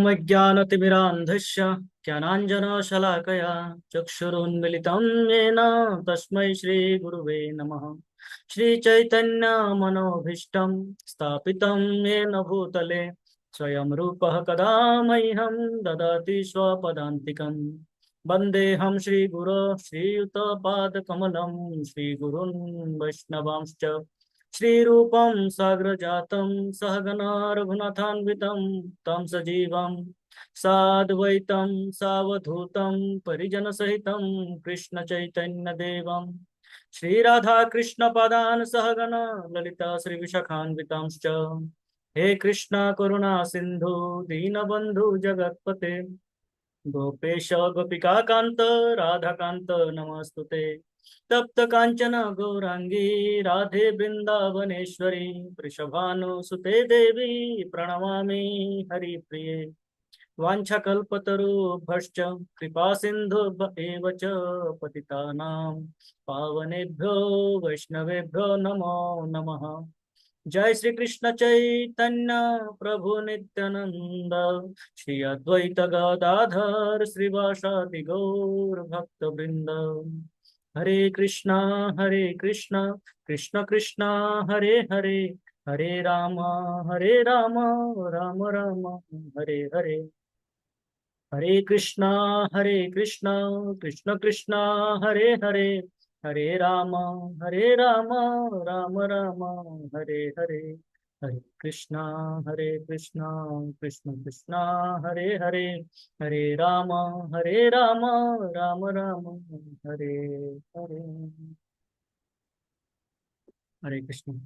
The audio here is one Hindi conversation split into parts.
ओमज्ञानतिमिरान्धस्य ज्ञानाञ्जनशलाकया चक्षुरुन्मिलितं येन तस्मै श्रीगुरुवे नमः। श्रीचैतन्यमनोभीष्टं स्थापितं येन भूतले स्वयं रूपः कदा मह्यं ददाति स्वपदान्तिकम्। वन्देऽहं श्रीगुरो श्रीयुतपादकमलं श्रीगुरून् वैष्णवांश्च श्रीरूपं साग्रजातं सहगना रघुनाथान्वितं तं सजीवं साद्वैतं सावधूतं परिजनसहितं कृष्णचैतन्यदेवं श्रीराधाकृष्णपादान् सहगना ललिता श्रीविशाखान्वितांश्च। हे कृष्ण करुणा सिन्धु दीनबन्धु जगत्पते गोपेश गोपिका कांत राधाकांत नमस्तुते। तप्त कांचन गौरांगी राधे वृंदावनेश्वरी वृषभानुसुते देवी प्रणमामि हरिप्रिये। वाञ्छाकल्पतरुभ्यश्च कृपा सिन्धुभ्य च पतितानां पावनेभ्यो वैष्णवेभ्यो नमो नमः। जय श्री कृष्ण चैतन्य प्रभु नित्यानंद श्री अद्वैत गदाधर श्रीवासादि गौर भक्त वृंद। हरे कृष्णा कृष्ण कृष्ण हरे हरे हरे राम राम राम हरे हरे। हरे कृष्णा कृष्ण कृष्ण हरे हरे हरे राम राम राम हरे हरे। हरे कृष्णा कृष्ण कृष्ण हरे हरे हरे राम राम राम हरे हरे। हरे कृष्ण।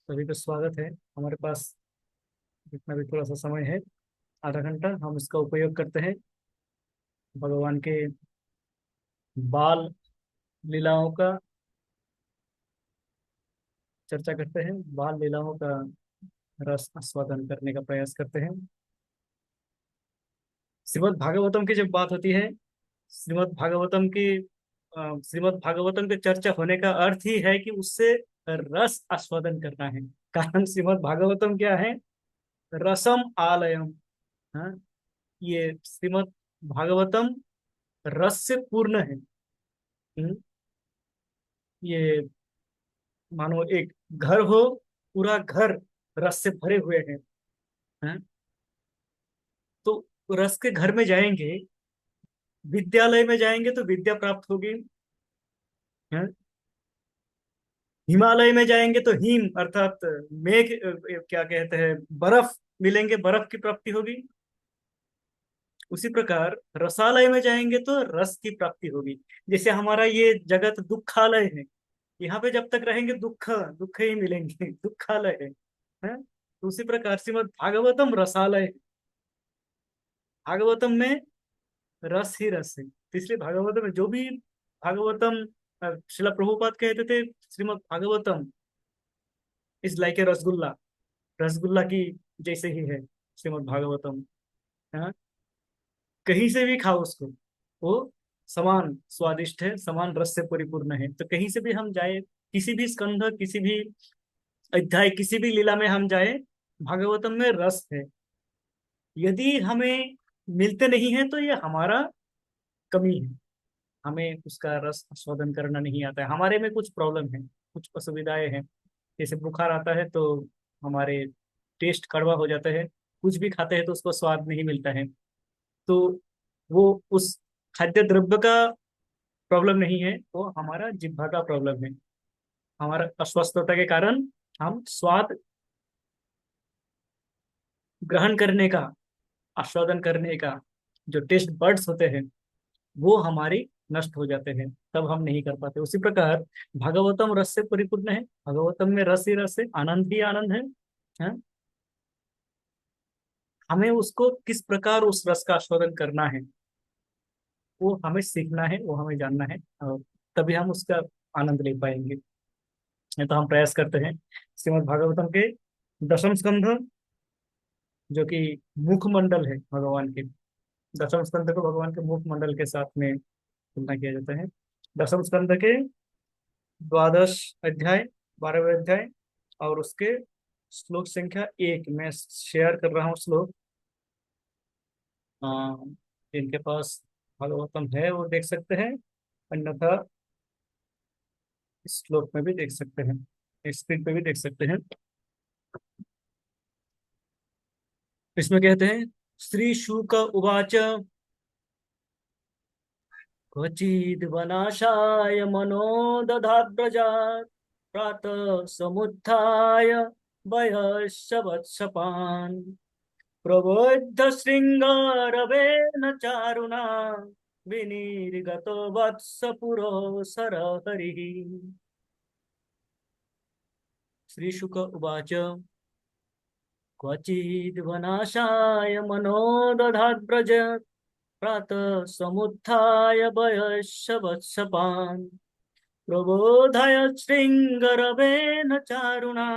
सभी का स्वागत है। हमारे पास जितना भी थोड़ा सा समय है, आधा घंटा, हम इसका उपयोग करते हैं भगवान के बाल लीलाओं का चर्चा करते हैं, बाल लीलाओं का रस आस्वादन करने का प्रयास करते हैं। श्रीमद् भागवतम की जब बात होती है, श्रीमद् भागवतम की श्रीमद् भागवतम के चर्चा होने का अर्थ ही है कि उससे रस आस्वादन करना है। कारण श्रीमद् भागवतम क्या है? रसम आलयम। हाँ, ये श्रीमद् भागवतम रस से पूर्ण है। हम्म, ये मानो एक घर हो, पूरा घर रस से भरे हुए हैं। हाँ? तो रस के घर में जाएंगे, विद्यालय में जाएंगे तो विद्या प्राप्त होगी। हाँ? हिमालय में जाएंगे तो हिम अर्थात मेघ, क्या कहते हैं, बर्फ मिलेंगे, बर्फ की प्राप्ति होगी। उसी प्रकार रसालय में जाएंगे तो रस की प्राप्ति होगी। जैसे हमारा ये जगत दुखालय है, यहाँ पे जब तक रहेंगे दुख दुख ही मिलेंगे, दुखालय है। हाँ? तो उसी प्रकार श्रीमद् भागवतम रसालय है। भागवतम में रस ही रस है, तो इसलिए भागवतम में जो भी भागवतम, श्रील प्रभुपाद कहते थे Shrimad Bhagavatam is like a rasgulla, rasgulla की जैसे ही है श्रीमद् भागवतम। हाँ? कहीं से भी खाओ उसको, वो समान स्वादिष्ट है, समान रस से परिपूर्ण है। तो कहीं से भी हम जाए, किसी भी स्कंध, किसी भी अध्याय, किसी भी लीला में हम जाए, भागवतम में रस है। यदि हमें मिलते नहीं है तो ये हमारा कमी है, हमें उसका रस आस्वादन करना नहीं आता है, हमारे में कुछ प्रॉब्लम है, कुछ असुविधाएं हैं। जैसे बुखार आता है तो हमारे टेस्ट कड़वा हो जाता है, कुछ भी खाते हैं तो उसको स्वाद नहीं मिलता है। तो वो उस खाद्य द्रव्य का प्रॉब्लम नहीं है, वो हमारा जिह्वा का प्रॉब्लम है। हमारा अस्वस्थता के कारण हम स्वाद ग्रहण करने का, आस्वादन करने का जो टेस्ट बर्ड्स होते हैं, वो हमारी नष्ट हो जाते हैं, तब हम नहीं कर पाते। उसी प्रकार भागवतम रस से परिपूर्ण है, भागवतम में रस ही रस है, आनंद ही आनंद है। हाँ? हमें उसको किस प्रकार उस रस का आस्वादन करना है, वो हमें सीखना है, वो हमें जानना है, और तभी हम उसका आनंद ले पाएंगे। नहीं तो हम प्रयास करते हैं श्रीमद् भागवतम के दशम स्कंध, जो कि मुखमंडल है भगवान के, दशम स्कंध को भगवान के मुखमंडल के साथ में तुलना किया जाता है। दशम स्कंध के द्वादश अध्याय, 12वें अध्याय, और उसके श्लोक संख्या 1 मैं शेयर कर रहा हूँ। श्लोक जिनके पास भागवतम है वो देख सकते हैं, अन्यथा इस श्लोक में भी देख सकते हैं, स्क्रीन पे भी देख सकते हैं। इसमें कहते हैं, श्री शुक उवाच क्वचिद्वनाशाय मनो दधाद्रजात् प्रातः समुत्थाय वयश्चवत्सपान् प्रबुद्ध शृङ्गारवेण चारुणा विनिर्गतो वत्स पुरोऽसर हरिः। श्रीशुक उवाच क्वचिद्वनाशाय मनो दधाद्रज प्रातः समुत्थाय वयश्चवत्सपान् प्रबोधाय शृङ्गरवेण चारुणा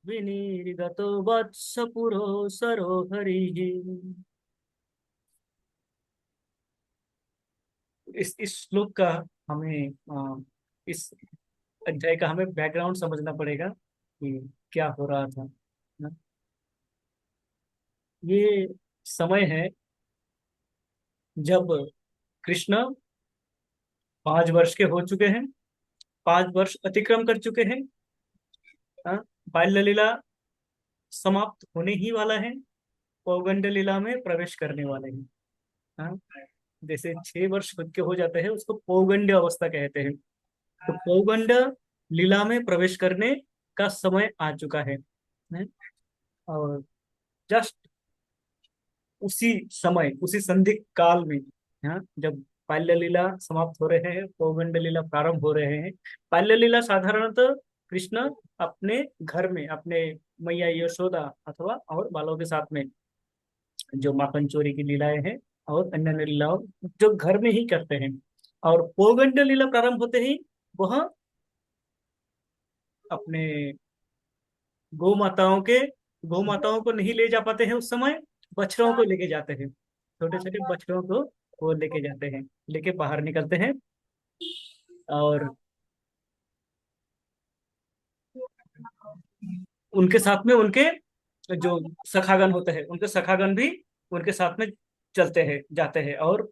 विनिर्गतो वत्स पुरोऽसरो हरिः। इस श्लोक का हमें इस अध्याय का हमें बैकग्राउंड समझना पड़ेगा कि क्या हो रहा था ना। ये समय है जब कृष्ण 5 वर्ष के हो चुके हैं, 5 वर्ष अतिक्रम कर चुके हैं। हाँ, बाल्य लीला समाप्त होने ही वाला है, पौगंड लीला में प्रवेश करने वाले हैं। हाँ, जैसे 6 वर्ष खुद के हो जाते हैं उसको पौगंड अवस्था कहते हैं। तो पौगंड लीला में प्रवेश करने का समय आ चुका है। और जस्ट उसी समय, उसी संधि काल में, हाँ, जब बाल्य लीला समाप्त हो रहे हैं, पौगंड लीला प्रारंभ हो रहे हैं। बाल्य लीला साधारणतः कृष्ण अपने घर में अपने मैया यशोदा अथवा और बालों के साथ में जो माखन चोरी की लीलाएं हैं और अन्य लीलाओं जो घर में ही करते हैं। और पौगंड लीला प्रारंभ होते ही वह अपने गौ माताओं को नहीं ले जा पाते हैं उस समय, बछड़ों को लेके जाते हैं, छोटे छोटे बछड़ों को वो लेके जाते हैं, लेके बाहर निकलते हैं। और उनके साथ में उनके जो सखागण होते हैं, उनके सखागण भी उनके साथ में चलते हैं, जाते हैं। और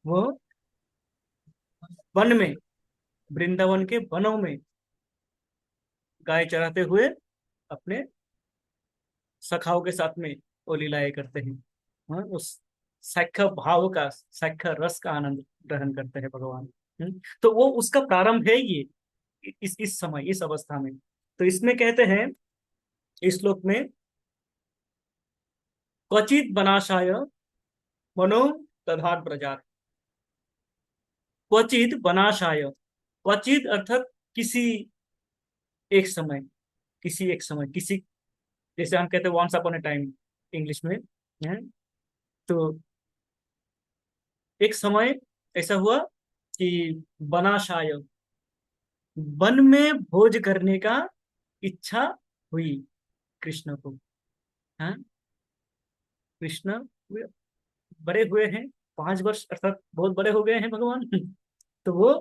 वो वन में, वृंदावन के वनों में गाय चराते हुए अपने सखाओं के साथ में वो लीलाएं करते हैं। हाँ, उस साख्य भाव का, साख्य रस का आनंद ग्रहण करते हैं भगवान। तो वो उसका प्रारंभ है ये, इस समय, इस अवस्था में। तो इसमें कहते हैं, इस श्लोक में, क्वचित बनाशाय मनो दधात ब्रजात। क्वचित बनाशाय, क्वचित अर्थात किसी एक समय, किसी एक समय, किसी, जैसे हम कहते हैं once upon a time English में है। तो एक समय ऐसा हुआ कि बनाशाय, वन में भोज करने का इच्छा हुई कृष्ण को। हाँ, कृष्ण बड़े हुए हैं, 5 वर्ष अर्थात बहुत बड़े हो गए हैं भगवान। तो वो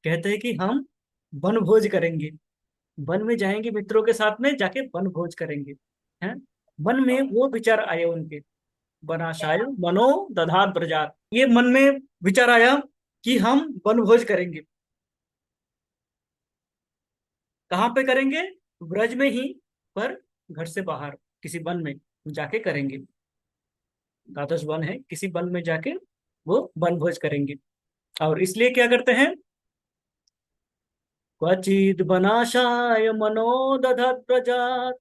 कहते हैं कि हम वन भोज करेंगे, वन में जाएंगे, मित्रों के साथ में जाके वन भोज करेंगे। हैं, मन में वो विचार आए उनके, बनाशाय मनो दधात ब्रजात, ये मन में विचार आया कि हम वन भोज करेंगे। कहाँ पे करेंगे? ब्रज में ही, पर घर से बाहर किसी वन में जाके करेंगे। द्वादश वन है, किसी वन में जाके वो वन भोज करेंगे। और इसलिए क्या करते हैं, क्वचिद बनाशाय मनो दधत् प्रजात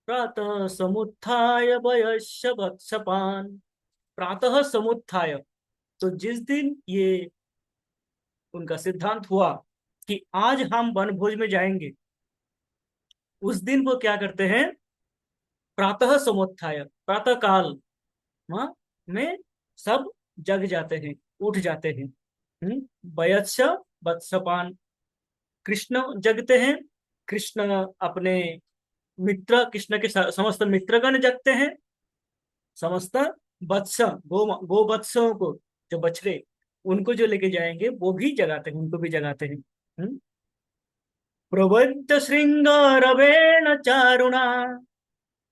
प्रातः समुत्थाय वयस्य वत्सपान। प्रातः समुत्थाय, तो जिस दिन ये उनका सिद्धांत हुआ कि आज हम वनभोज में जाएंगे, उस दिन वो क्या करते हैं, प्रातः समुत्थाय, प्रातः काल, हाँ, में सब जग जाते हैं, उठ जाते हैं। वयस्य वत्सपान, कृष्ण जगते हैं, कृष्ण अपने मित्र, कृष्ण के समस्त मित्रगण जगते हैं, समस्त वत्स, गो वत्सों को, जो बछड़े, उनको जो लेके जाएंगे वो भी जगाते हैं, उनको भी जगाते हैं। प्रबुद्ध श्रृंगारवेण चारुणा।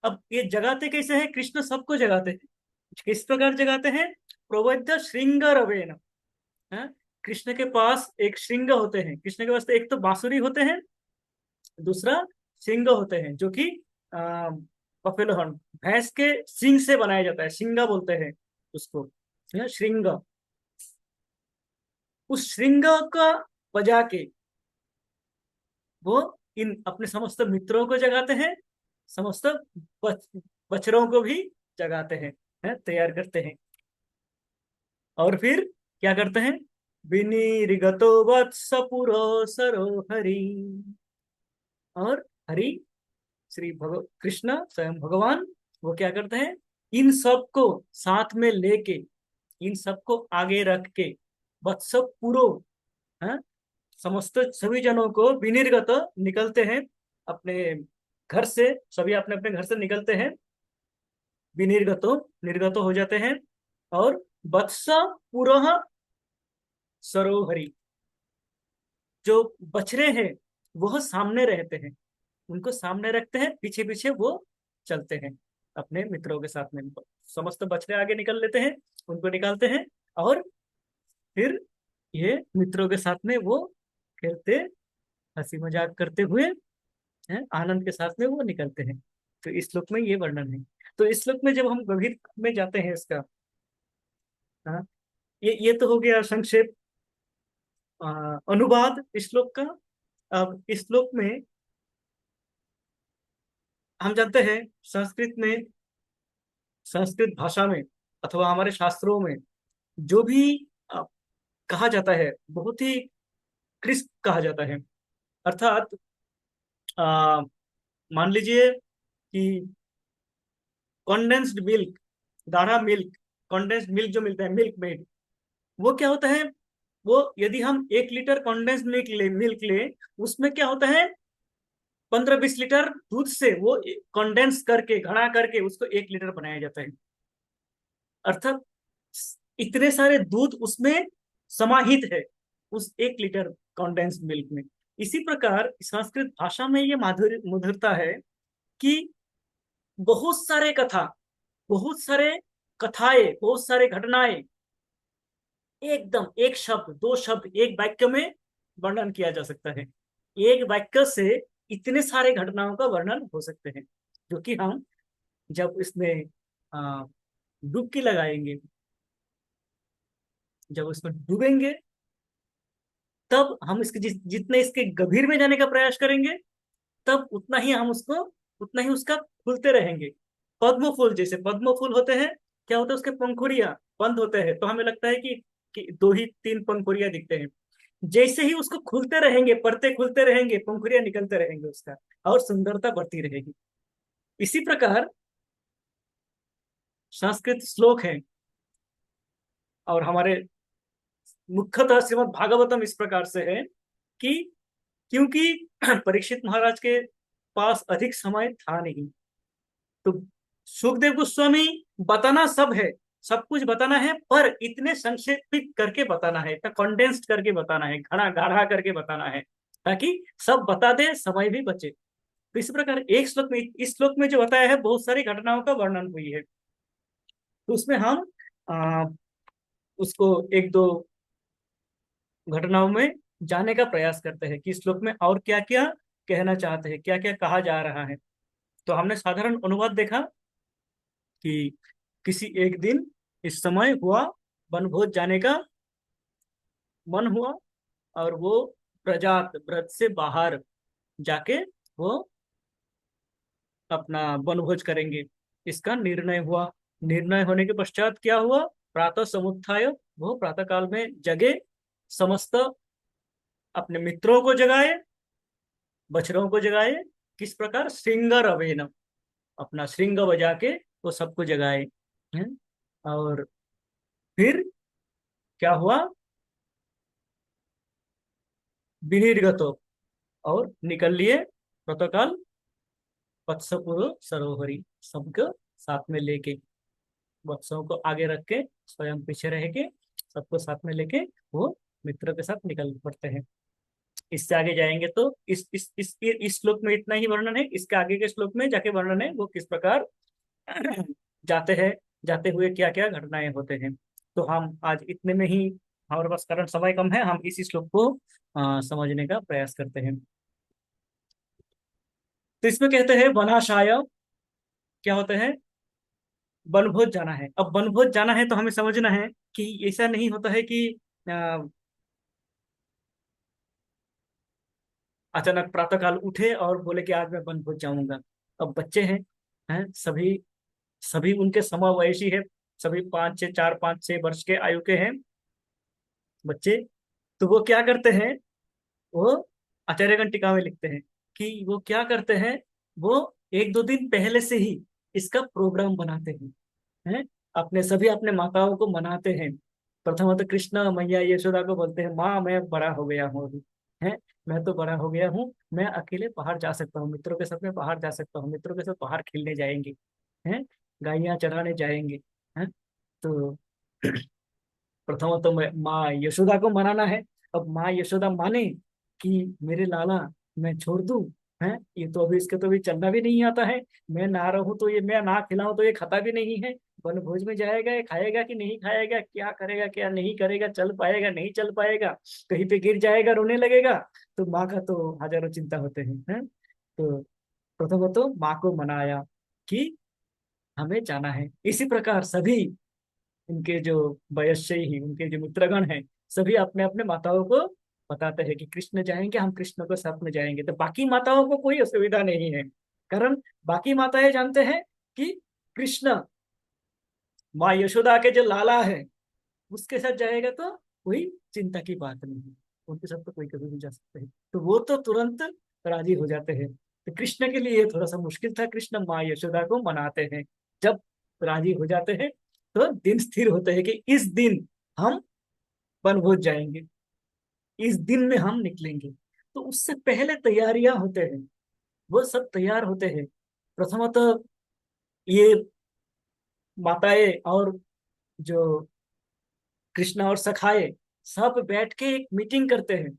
अब ये जगाते कैसे हैं, कृष्ण सबको जगाते हैं। किस प्रकार जगाते हैं? प्रबोध्य श्रृंग रवेन। हाँ? कृष्ण के पास एक श्रृंग होते हैं, कृष्ण के पास तो एक तो बांसुरी होते हैं, दूसरा सिंग होते हैं, जो कि बफेलो हॉर्न, भैंस के सिंग से बनाया जाता है, सिंगा बोलते हैं उसको, श्रृंग। उस श्रृंग का बजा के वो इन अपने समस्त मित्रों को जगाते हैं, समस्त बच, बछड़ों को भी जगाते हैं, तैयार करते हैं। और फिर क्या करते हैं? विनिर्गतो वत्स पुरो सरो हरि। और हरि, कृष्ण स्वयं भगवान, वो क्या करते हैं? इन सबको साथ में लेके, इन सबको आगे रख के, वत्स पुरो, हाँ, समस्त सभी जनों को विनिर्गत, निकलते हैं अपने घर से, सभी अपने अपने घर से निकलते हैं, विनिर्गतो, निर्गत हो जाते हैं। और वत्स पुरः सरोहरी, जो बछड़े हैं वह सामने रहते हैं, उनको सामने रखते हैं, पीछे पीछे वो चलते हैं अपने मित्रों के साथ में। समस्त बछड़े आगे निकल लेते हैं, उनको निकालते हैं, और फिर ये मित्रों के साथ में वो खेलते, हंसी मजाक करते हुए, आनंद के साथ में वो निकलते हैं। तो इस श्लोक में ये वर्णन है। तो इस श्लोक में जब हम गंभीर में जाते हैं इसका, हाँ, ये तो हो गया संक्षेप, अनुवाद इस श्लोक का। अब इस श्लोक में हम जानते हैं संस्कृत में, संस्कृत भाषा में अथवा हमारे शास्त्रों में जो भी अ, कहा जाता है, बहुत ही क्रिस्प कहा जाता है। अर्थात अ, मान लीजिए कि कंडेंस्ड मिल्क, गाढ़ा मिल्क, कंडेंस्ड मिल्क जो मिलता है, मिल्क मेड, वो क्या होता है? वो यदि हम 1 लीटर कंडेंस्ड मिल्क ले, उसमें क्या होता है? 15-20 लीटर दूध से वो कंडेंस करके, घड़ा करके उसको 1 लीटर बनाया जाता है। अर्थात इतने सारे दूध उसमें समाहित है, उस 1 लीटर कंडेंस्ड मिल्क में। इसी प्रकार संस्कृत भाषा में ये मधुरता है कि बहुत सारे कथा, बहुत सारे कथाएं, बहुत सारे घटनाएं एकदम एक शब्द, दो शब्द, एक वाक्य में वर्णन किया जा सकता है। एक वाक्य से इतने सारे घटनाओं का वर्णन हो सकते हैं, जो कि हम जब इसमें आ, डुबकी लगाएंगे, जब उसमें डूबेंगे, तब हम इसके जितने इसके गभीर में जाने का प्रयास करेंगे, तब उतना ही हम उसको, उतना ही उसका खुलते रहेंगे। पद्म फूल, जैसे पद्म फूल होते हैं, क्या होता है? उसके पंखुड़ियां बंद होते हैं, तो हमें लगता है कि दो ही तीन पंखुड़ियां दिखते हैं। जैसे ही उसको खुलते रहेंगे, पत्ते खुलते रहेंगे, पंखुड़ियां निकलते रहेंगे उसका, और सुंदरता बढ़ती रहेगी। इसी प्रकार संस्कृत श्लोक है, और हमारे मुख्यतः श्रीमद् भागवतम इस प्रकार से है कि क्योंकि परीक्षित महाराज के पास अधिक समय था नहीं, तो सुखदेव गोस्वामी, बताना सब है, सब कुछ बताना है, पर इतने संक्षेपित करके बताना है, इतना कंडेंस्ड करके बताना है, घना गाढ़ा करके बताना है, ताकि सब बता दे, समय भी बचे। तो इस प्रकार एक श्लोक में, इस श्लोक में जो बताया है, बहुत सारी घटनाओं का वर्णन हुई है। तो उसमें हम आ, उसको एक दो घटनाओं में जाने का प्रयास करते हैं कि इस श्लोक में और क्या क्या कहना चाहते हैं, क्या क्या कहा जा रहा है। तो हमने साधारण अनुवाद देखा कि किसी एक दिन इस समय हुआ, वनभोज जाने का मन हुआ, और वो प्रजात व्रत से बाहर जाके वो अपना वनभोज करेंगे, इसका निर्णय हुआ। निर्णय होने के पश्चात क्या हुआ? प्रातः समुत्थाय, वो प्रातः काल में जगे, समस्त अपने मित्रों को जगाए, बछड़ों को जगाए। किस प्रकार? श्रृंगार अवेनम, अपना श्रृंग बजा के वो सबको जगाए हैं। और फिर क्या हुआ? विनिर्गतो, और निकल लिए प्रातःकाल, वत्सपुर सरोवरी, सबको साथ में लेके, वत्सों को आगे रख के, स्वयं पीछे रह के, सबको साथ में लेके वो मित्रों के साथ निकल पड़ते हैं। इससे आगे जाएंगे तो इस श्लोक में इतना ही वर्णन है। इसके आगे के श्लोक में जाके वर्णन है वो किस प्रकार जाते हैं, जाते हुए क्या क्या घटनाएं होते हैं। तो हम आज इतने में ही, हमारे पास कारण समय कम है, हम इसी श्लोक को समझने का प्रयास करते हैं। तो इसमें कहते हैं वनाशाय, क्या होते हैं, वनभोज जाना है। अब वनभोज जाना है तो हमें समझना है कि ऐसा नहीं होता है कि अ, अचानक प्रातःकाल उठे और बोले कि आज मैं वनभोज जाऊंगा। अब बच्चे हैं सभी, सभी उनके समवयसी है, सभी 5 6 4 5 6 वर्ष के आयु के हैं बच्चे। तो वो क्या करते हैं, वो आचार्यगण टीका में लिखते हैं कि वो क्या करते हैं, वो 1 2 दिन पहले से ही इसका प्रोग्राम बनाते हैं। अपने सभी अपने माताओं को मनाते हैं। प्रथम तो कृष्ण मैया यशोदा को बोलते हैं, माँ मैं बड़ा हो गया हूँ अभी, है, मैं तो बड़ा हो गया हूँ, मैं अकेले बाहर जा सकता हूँ, मित्रों के साथ में बाहर जा सकता हूँ, मित्रों के साथ बाहर खेलने जाएंगे, हैं, गायियाँ चराने जाएंगे, हैं। तो प्रथम तो माँ यशोदा को मनाना है। अब माँ यशोदा माने कि मेरे लाला मैं छोड़ दूं, है, ये तो अभी, इसके तो अभी चलना भी नहीं आता है, मैं ना रहूं तो ये, मैं ना खिलाऊं तो ये खाता भी नहीं है, वन भोज में जाएगा, ये खाएगा कि नहीं खाएगा, क्या करेगा क्या नहीं करेगा, चल पाएगा नहीं चल पाएगा, कहीं पे गिर जाएगा रोने लगेगा। तो माँ का तो हजारों चिंता होते हैं। तो प्रथम तो माँ को मनाया कि हमें जाना है। इसी प्रकार सभी उनके जो वयस्यी, उनके जो मित्रगण हैं, सभी अपने अपने माताओं को बताते हैं कि कृष्ण जाएंगे, हम कृष्ण को साथ में जाएंगे। तो बाकी माताओं को कोई असुविधा नहीं है, कारण बाकी माताएं जानते हैं कि कृष्ण माँ यशोदा के जो लाला है उसके साथ जाएगा तो कोई चिंता की बात नहीं है, उनके साथ तो कोई कभी भी जा सकते हैं। तो वो तो तुरंत राजी हो जाते हैं। तो कृष्ण के लिए थोड़ा सा मुश्किल था, कृष्ण माँ यशोदा को मनाते हैं। जब राजी हो जाते हैं तो दिन स्थिर होते हैं कि इस दिन हम वनभोज जाएंगे, इस दिन में हम निकलेंगे। तो उससे पहले तैयारियां होते हैं, वो सब तैयार होते हैं। प्रथमतः ये माताएं और जो कृष्ण और सखाए सब बैठ के एक मीटिंग करते हैं,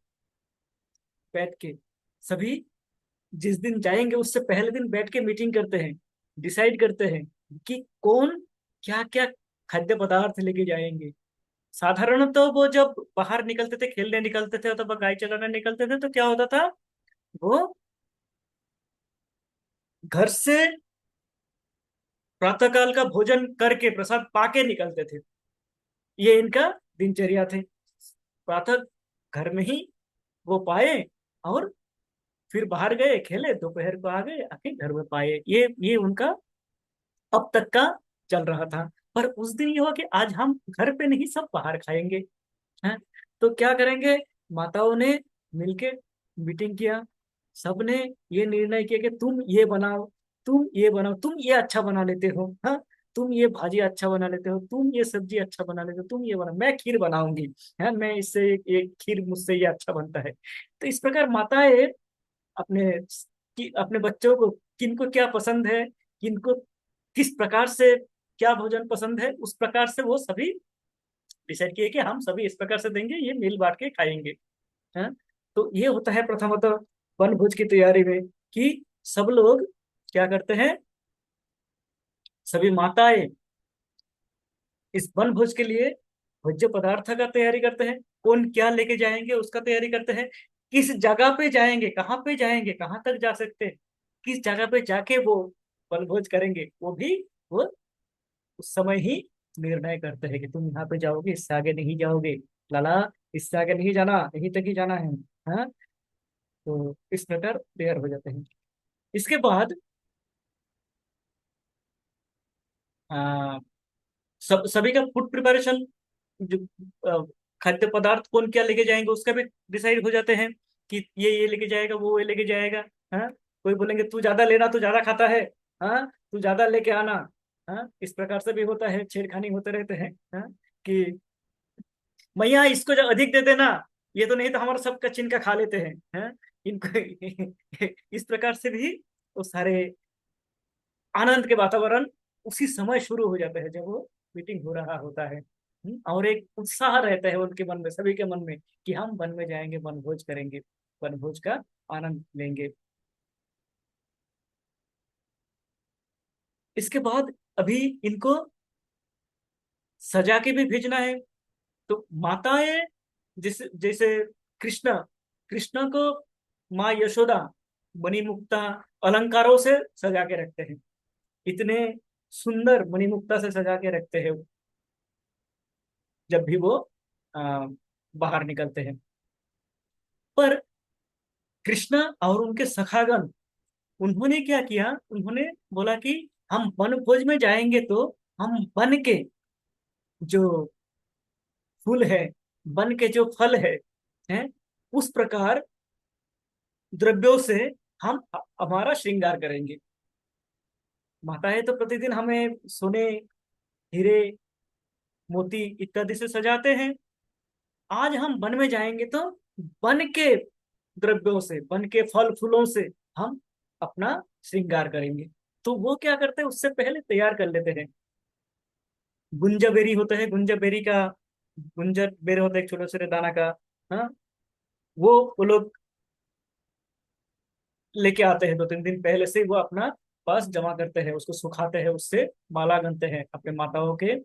बैठ के सभी जिस दिन जाएंगे उससे पहले दिन बैठ के मीटिंग करते हैं, डिसाइड करते हैं कि कौन क्या क्या खाद्य पदार्थ लेके जाएंगे। साधारण तो वो जब बाहर निकलते थे, खेलने निकलते थे तो गाय चराने निकलते थे, तो क्या होता था, वो घर से प्रातःकाल का भोजन करके प्रसाद पाके निकलते थे। ये इनका दिनचर्या थे। प्रातः घर में ही वो पाए और फिर बाहर गए खेले, दोपहर को आ गए, आके घर में पाए, ये उनका अब तक का चल रहा था। पर उस दिन ये हुआ कि आज हम घर पे नहीं, सब बाहर खाएंगे, हैं। तो क्या करेंगे, माताओं ने मिलके मीटिंग किया, सबने ये निर्णय किया कि तुम ये बनाओ, तुम ये बनाओ, तुम ये अच्छा बना लेते हो, हाँ, तुम ये भाजी अच्छा बना लेते हो, तुम ये सब्जी अच्छा बना लेते हो, तुम ये बना, मैं खीर बनाऊंगी, है, मैं इससे ये खीर मुझसे ये अच्छा बनता है। तो इस प्रकार माताएं अपने अपने बच्चों को किनको क्या पसंद है, किनको किस प्रकार से क्या भोजन पसंद है, उस प्रकार से वो सभी डिसाइड किए कि हम सभी इस प्रकार से देंगे, ये मिल बांट के खाएंगे, हैं। तो ये होता है प्रथमतः वन भोज की तैयारी में कि सब लोग क्या करते हैं, सभी माताएं इस वन भोज के लिए भोज्य पदार्थ का तैयारी करते हैं, कौन क्या लेके जाएंगे उसका तैयारी करते हैं, किस जगह पे जाएंगे, कहाँ पे जाएंगे, कहाँ तक जा सकते हैं, किस जगह पे जाके वो वन भोज करेंगे, वो भी वो उस समय ही निर्णय करते हैं कि तुम यहाँ पे जाओगे, इससे आगे नहीं जाओगे, लाला इससे आगे नहीं जाना, यहीं तक ही जाना है, हाँ। तो इस प्रकार तैयार हो जाते हैं। इसके बाद आ, सभी का फूड प्रिपरेशन, जो अ, खाद्य पदार्थ कौन क्या लेके जाएंगे उसका भी डिसाइड हो जाते हैं कि ये लेके जाएगा, वो ये लेके जाएगा, हाँ। कोई बोलेंगे तू ज्यादा लेना, तू ज्यादा खाता है, हाँ, तू ज्यादा लेके आना, हाँ। इस प्रकार से भी होता है, छेड़खानी होते रहते हैं, हाँ, कि मैया इसको जो अधिक दे देना, ये तो नहीं तो हमारा सबका छिनका खा लेते हैं, हैं। इनको इस प्रकार से भी वो सारे आनंद के वातावरण उसी समय शुरू हो जाता है जब वो मीटिंग हो रहा होता है। और एक उत्साह रहता है उनके मन में, सभी के मन में, कि हम वन में जाएंगे, वनभोज करेंगे, वनभोज का आनंद लेंगे। इसके बाद अभी इनको सजा के भी भेजना है। तो माताएं, जैसे जैसे कृष्ण कृष्ण को माँ यशोदा मणिमुक्ता अलंकारों से सजा के रखते हैं। इतने सुंदर मणिमुक्ता से सजा के रखते हैं जब भी वो आ, बाहर निकलते हैं। पर कृष्ण और उनके सखागण, उन्होंने क्या किया, उन्होंने बोला कि हम वन भोज में जाएंगे तो हम वन के जो फूल है, वन के जो फल है, उस प्रकार द्रव्यों से हम हमारा श्रृंगार करेंगे। माताएं तो प्रतिदिन हमें सोने, हीरे, मोती इत्यादि से सजाते हैं। आज हम वन में जाएंगे तो वन के द्रव्यों से, वन के फल फूलों से हम अपना श्रृंगार करेंगे। तो वो क्या करते हैं, उससे पहले तैयार कर लेते हैं। गुंजा बेरी होता है, गुंजा बेरी का, गुंजर बेर होता है एक छोटे छोटे दाना का। हाँ, वो लोग लेके आते हैं, 2-3 दिन पहले से वो अपना पास जमा करते हैं, उसको सुखाते हैं, उससे माला गूंथते हैं अपने माताओं के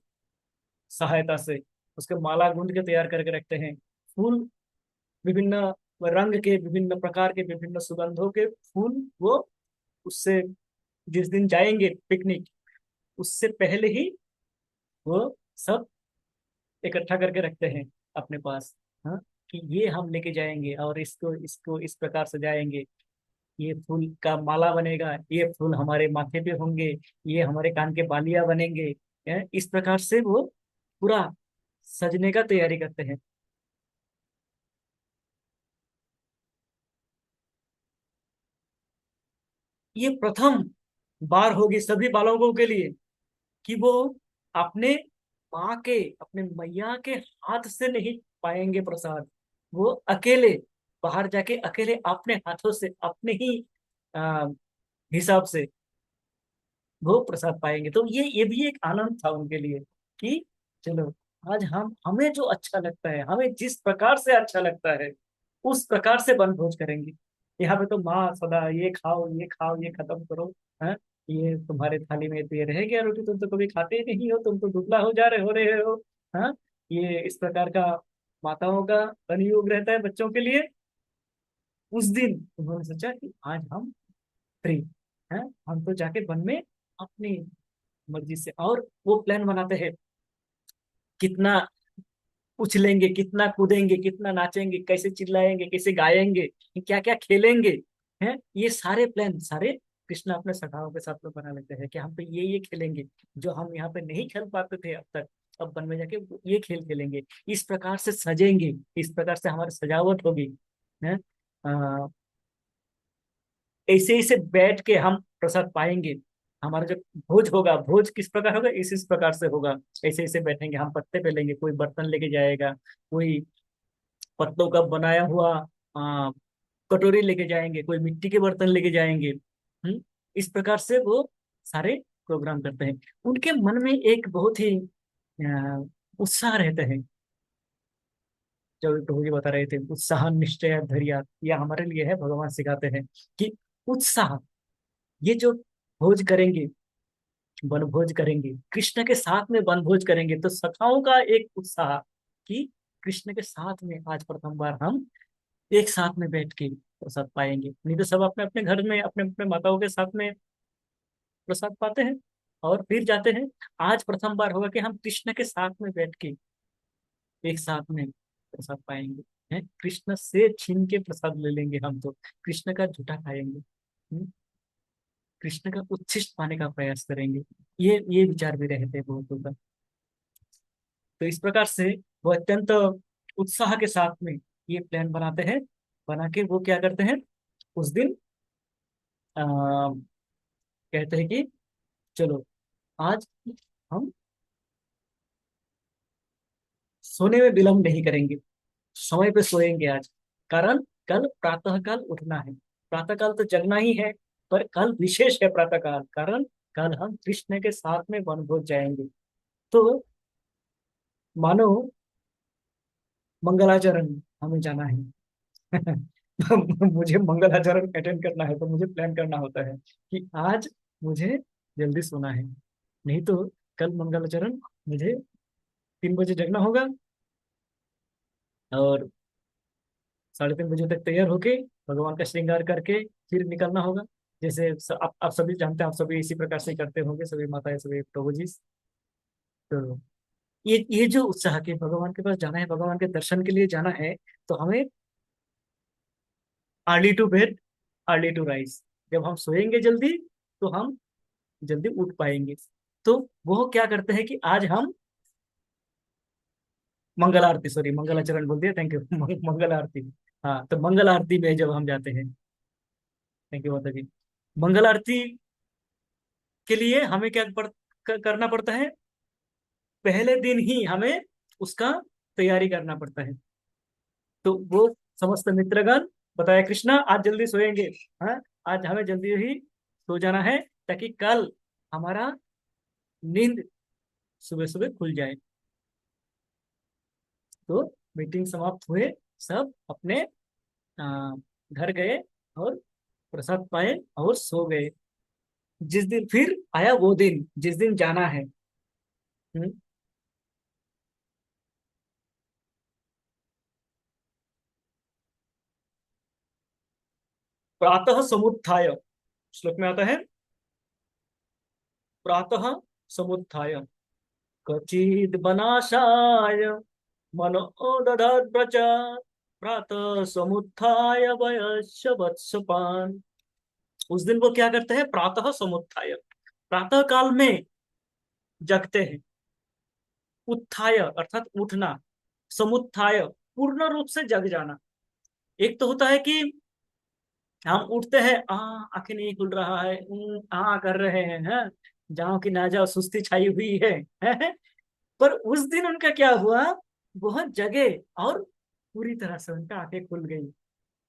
सहायता से। उसके माला गूंथ के तैयार करके रखते हैं। फूल विभिन्न रंग के, विभिन्न प्रकार के, विभिन्न सुगंधों के फूल वो उससे जिस दिन जाएंगे पिकनिक, उससे पहले ही वो सब इकट्ठा करके रखते हैं अपने पास। हाँ, कि ये हम लेके जाएंगे और इसको इसको इस प्रकार सजाएंगे। ये फूल का माला बनेगा, ये फूल हमारे माथे पे होंगे, ये हमारे कान के बालियां बनेंगे। इस प्रकार से वो पूरा सजने का तैयारी करते हैं। ये प्रथम बार होगी सभी बालकों के लिए कि वो अपने माँ के, अपने मैया के हाथ से नहीं पाएंगे प्रसाद। वो अकेले बाहर जाके अकेले अपने हाथों से, अपने ही आ, हिसाब से वो प्रसाद पाएंगे। तो ये भी एक आनंद था उनके लिए कि चलो, आज हम हमें जो अच्छा लगता है, हमें जिस प्रकार से अच्छा लगता है, उस प्रकार से बनभोज करेंगे। यहाँ पे तो माँ सदा ये खाओ, ये खाओ, ये खत्म करो, है, ये तुम्हारे थाली में तो ये रह गया रोटी, तुम तो कभी खाते ही नहीं हो, तुम तो दुबला हो रहे हो। हाँ, ये इस प्रकार का माताओं का अनुयोग रहता है बच्चों के लिए। उस दिन उन्होंने सोचा कि आज हम फ्री हैं, हम तो जाके वन में अपनी मर्जी से, और वो प्लान बनाते हैं कितना उछलेंगे, कितना कूदेंगे, कितना नाचेंगे, कैसे चिल्लाएंगे, कैसे गाएंगे, क्या क्या खेलेंगे। हैं, ये सारे प्लान सारे कृष्णा अपने सखाओं के साथ में बना लेते हैं कि हम पे ये खेलेंगे जो हम यहाँ पे नहीं खेल पाते थे अब तक। अब वन में जाके ये खेल खेलेंगे, इस प्रकार से सजेंगे, इस प्रकार से हमारी सजावट होगी। हैं, ऐसे ऐसे बैठ के हम प्रसाद पाएंगे। हमारा जो भोज होगा, भोज किस प्रकार होगा, इस प्रकार से होगा। ऐसे ऐसे बैठेंगे, हम पत्ते पे लेंगे, कोई बर्तन लेके जाएगा, कोई पत्तों का बनाया हुआ आ, कटोरी लेके जाएंगे, कोई मिट्टी के बर्तन लेके जाएंगे। इस प्रकार से वो सारे प्रोग्राम करते हैं। उनके मन में एक बहुत ही उत्साह रहते हैं। जो प्रभु जी बता रहे थे, उत्साह निश्चय धैर्य, यह हमारे लिए है, भगवान सिखाते हैं कि उत्साह, ये जो भोज करेंगे, वनभोज करेंगे, कृष्ण के साथ में वनभोज करेंगे, तो सखाओं का एक उत्साह कि कृष्ण के साथ में आज प्रथम बार हम एक साथ में बैठ के प्रसाद पाएंगे। नहीं तो सब अपने अपने घर में अपने अपने माताओं के साथ में प्रसाद पाते हैं और फिर जाते हैं। आज प्रथम बार होगा कि हम कृष्ण के साथ में बैठ के एक साथ में प्रसाद पाएंगे। हैं, कृष्ण से छीन के प्रसाद ले लेंगे हम तो, कृष्ण का झूठा खाएंगे। कृष्ण का उच्छिष्ट पाने का प्रयास करेंगे। ये विचार भी रहते हैं बहुतों का। तो इस प्रकार से वो अत्यंत उत्साह के साथ में ये प्लान बनाते हैं। बना के वो क्या करते हैं, उस दिन आ, कहते हैं कि चलो, आज हम सोने में विलम्ब नहीं करेंगे, समय पे सोएंगे आज। कारण कल प्रातःकाल उठना है। प्रातःकाल तो जगना ही है, पर कल विशेष है प्रातःकाल, कारण कल हम कृष्ण के साथ में वनभोज जाएंगे। तो मानो मंगलाचरण हमें जाना है। मुझे मंगलाचरण अटेंड करना है, तो मुझे प्लान करना होता है कि आज मुझे जल्दी सोना है, नहीं तो कल मंगलाचरण मुझे 3 बजे जगना होगा और 3:30 बजे तक तैयार होके भगवान का श्रृंगार करके फिर निकलना होगा। जैसे आप सभी जानते हैं, आप सभी इसी प्रकार से करते होंगे, सभी माताएं, सभी प्रभु जी। तो ये जो उत्साह के भगवान के पास जाना है, भगवान के दर्शन के लिए जाना है, तो हमें early to bed early to rise. जब हम सोएंगे जल्दी तो हम जल्दी उठ पाएंगे। तो वो क्या करते हैं कि आज हम मंगल आरती, सॉरी मंगलाचरण बोल दिया, थैंक यू मंगल आरती। हाँ, तो मंगल आरती में जब हम जाते हैं, थैंक यू माता जी। मंगल आरती के लिए हमें क्या करना पड़ता है? पहले दिन ही हमें उसका तैयारी करना पड़ता है। तो वो समस्त मित्रगण बताया, कृष्णा आज जल्दी सोएंगे। हाँ, आज हमें जल्दी ही सो जाना है ताकि कल हमारा नींद सुबह सुबह खुल जाए। तो मीटिंग समाप्त हुए, सब अपने घर गए और प्रसाद पाए और सो गए। जिस दिन फिर आया वो दिन जिस दिन जाना है। हम्म, प्रातः समुत्थाय, श्लोक में आता है प्रातः समुत्थाय क्वचिद बनाशाय मनो ददात प्रातः समुत्थाय वयस्य वत्सपान। उस दिन वो क्या करते हैं? प्रातः समुत्थाय, प्रातः काल में जगते हैं। उत्थाय अर्थात उठना, समुत्थाय पूर्ण रूप से जग जाना। एक तो होता है कि हम उठते हैं, आंखें नहीं खुल रहा है, कर रहे हैं, जाओ कि ना जाओ, सुस्ती छाई हुई है? पर उस दिन उनका क्या हुआ? बहुत जगे और पूरी तरह से उनका आंखें खुल गई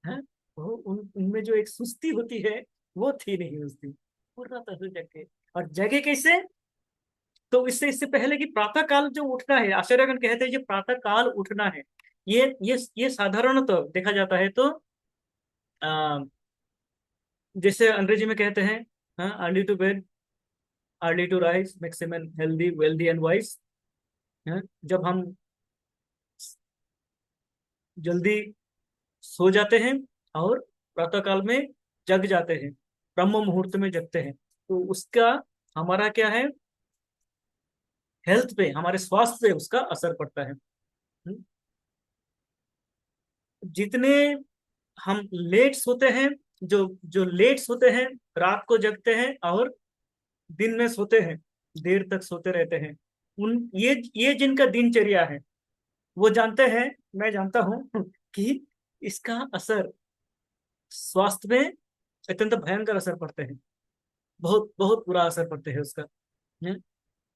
है। वो उनमें जो एक सुस्ती होती है वो थी नहीं उस दिन, पूरा तरह से जगे। और जगे कैसे? तो इससे पहले कि प्रातः काल जो उठना है, आचार्यगण कहते हैं ये प्रातः काल उठना है। ये साधारण तो देखा जाता है तो आ, जैसे अंग्रेजी में कहते हैं, हाँ, early to bed early to rise makes a man healthy wealthy and wise. जब हम जल्दी सो जाते हैं और प्रातः काल में जग जाते हैं, ब्रह्म मुहूर्त में जगते हैं, तो उसका हमारा क्या है? हेल्थ पे, हमारे स्वास्थ्य पे उसका असर पड़ता है। हम्म, जितने हम लेट सोते हैं, जो जो लेट सोते हैं, रात को जगते हैं और दिन में सोते हैं, देर तक सोते रहते हैं, उन ये जिनका दिनचर्या है वो जानते हैं, मैं जानता हूं कि इसका असर स्वास्थ्य में अत्यंत भयंकर असर पड़ते हैं। बहुत बहुत बुरा असर पड़ते हैं उसका। हम्म,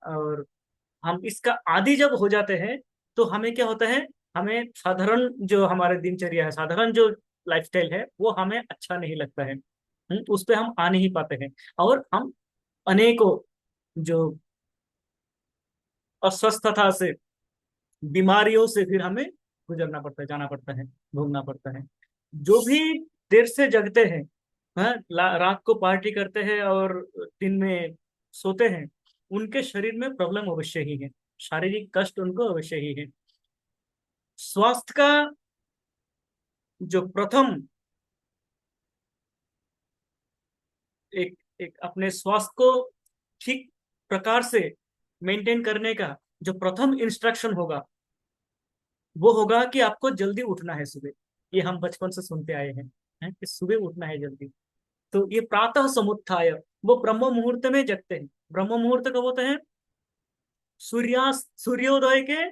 और हम इसका आदी जब हो जाते हैं तो हमें क्या होता है? हमें साधारण जो हमारे दिनचर्या है, साधारण जो लाइफस्टाइल है वो हमें अच्छा नहीं लगता है। उस पे हम आ नहीं पाते हैं और हम अनेकों जो अस्वस्थता से, बीमारियों से फिर हमें गुजरना पड़ता है, जाना पड़ता है, भोगना पड़ता है। जो भी देर से जगते हैं, हाँ, रात को पार्टी करते हैं और दिन में सोते हैं, उनके शरीर में प्रॉब्लम अवश्य ही है, शारीरिक कष्ट उनको अवश्य ही है। स्वास्थ्य का जो प्रथम एक एक अपने स्वास्थ्य को ठीक प्रकार से मेंटेन करने का जो प्रथम इंस्ट्रक्शन होगा वो होगा कि आपको जल्दी उठना है सुबह। ये हम बचपन से सुनते आए हैं कि सुबह उठना है जल्दी। तो ये प्रातः समुत्थाय, वो ब्रह्म मुहूर्त में जगते हैं। ब्रह्म मुहूर्त कब होते हैं? सूर्यास्त, सूर्योदय के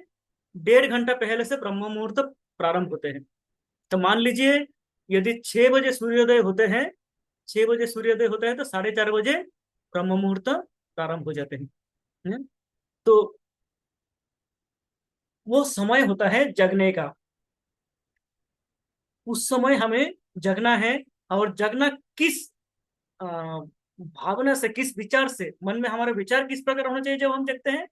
1.5 घंटा पहले से ब्रह्म मुहूर्त प्रारंभ होते हैं। तो मान लीजिए यदि 6 बजे सूर्योदय होते हैं, 6 बजे सूर्योदय होता है तो 4:30 बजे ब्रह्म मुहूर्त प्रारंभ हो जाते हैं। हम्म? तो वो समय होता है जगने का। उस समय हमें जगना है। और जगना किस अ, भावना से, किस विचार से, मन में हमारे विचार किस प्रकार होना चाहिए जब हम जगते हैं?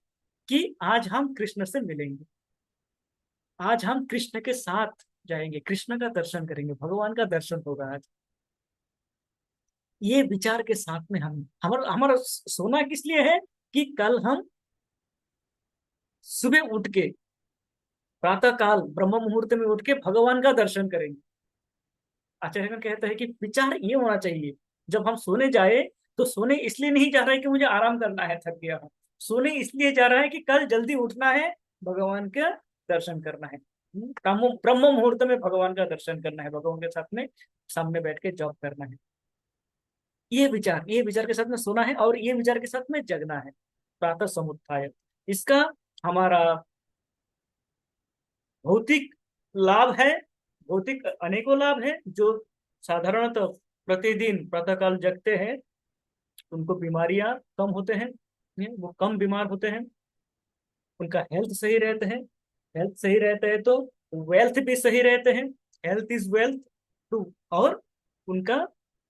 कि आज हम कृष्ण से मिलेंगे, आज हम कृष्ण के साथ जाएंगे, कृष्ण का दर्शन करेंगे, भगवान का दर्शन होगा आज। ये विचार के साथ में हम, हमारा हमारा सोना किस लिए है? कि कल हम सुबह उठ के, प्रातः काल ब्रह्म मुहूर्त में उठ के भगवान का दर्शन करेंगे। आचार्य कहते हैं कि विचार ये होना चाहिए, जब हम सोने जाए तो सोने इसलिए नहीं जा रहा है कि मुझे आराम करना है, थक गया हूँ। सोने इसलिए जा रहा है कि कल जल्दी उठना है, भगवान का दर्शन करना है। ब्रह्म ब्रह्म मुहूर्त में भगवान का दर्शन करना है, भगवान के साथ में सामने बैठ के जॉब करना है। ये विचार के साथ में सोना है और ये विचार के साथ में जगना है। प्रातः समुत्थाय, इसका हमारा भौतिक लाभ है। भौतिक अनेकों लाभ है। जो साधारणतः प्रतिदिन प्रातःकाल जगते हैं उनको बीमारियां कम होते हैं, वो कम बीमार होते हैं, उनका हेल्थ सही रहते हैं। हेल्थ सही रहते हैं तो वेल्थ भी सही रहते हैं। Health is wealth too. और उनका